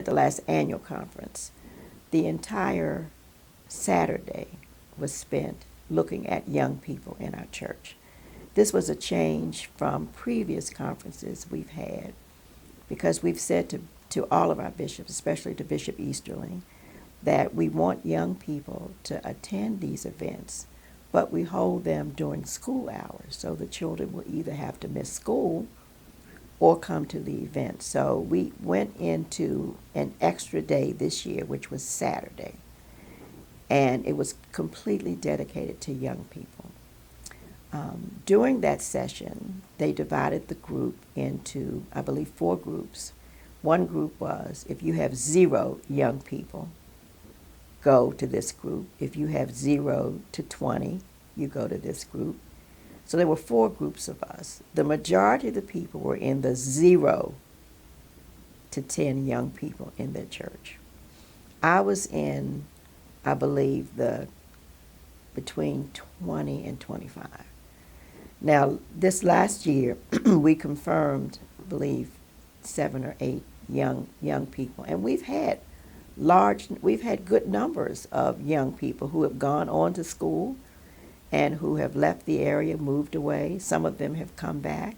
At the last annual conference, the entire Saturday was spent looking at young people in our church. This was a change from previous conferences we've had, because we've said to all of our bishops, especially to Bishop Easterling, that we want young people to attend these events, but we hold them during school hours, so the children will either have to miss school or come to the event. So we went into an extra day this year, which was Saturday, and it was completely dedicated to young people. During that session, they divided the group into, I believe, 4 groups. One group was, if you have 0 young people, go to this group. If you have 0 to 20, you go to this group. So there were 4 groups of us. The majority of the people were in the 0 to 10 young people in their church. I was in, I believe, between 20 and 25. Now, this last year, we confirmed, I believe, 7 or 8 young people, and we've had good numbers of young people who have gone on to school and who have left the area, moved away. Some of them have come back.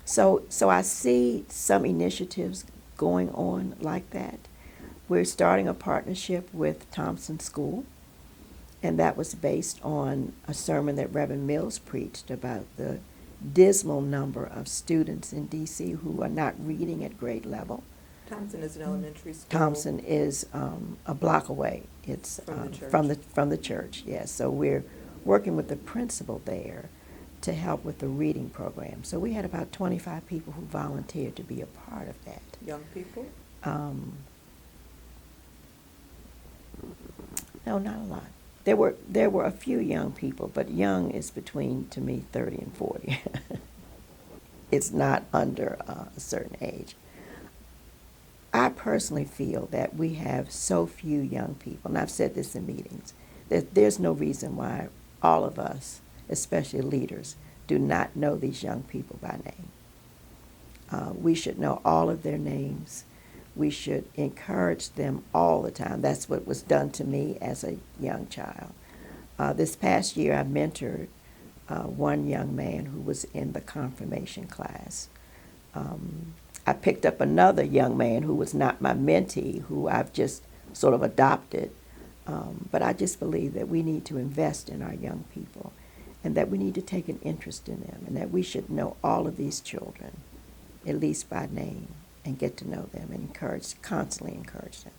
So I see some initiatives going on like that. We're starting a partnership with Thompson School, and that was based on a sermon that Reverend Mills preached about the dismal number of students in D.C. who are not reading at grade level. Thompson is an elementary school. Thompson is a block away. It's from the church. Yes. So we're working with the principal there to help with the reading program. So we had about 25 people who volunteered to be a part of that. Young people? No, not a lot. There were a few young people, but young is between, to me, 30 and 40. It's not under a certain age. I personally feel that we have so few young people, and I've said this in meetings, that there's no reason why all of us, especially leaders, do not know these young people by name. We should know all of their names. We should encourage them all the time. That's what was done to me as a young child. This past year, I mentored one young man who was in the confirmation class. I picked up another young man who was not my mentee, who I've just sort of adopted. But I just believe that we need to invest in our young people, and that we need to take an interest in them, and that we should know all of these children, at least by name, and get to know them and constantly encourage them.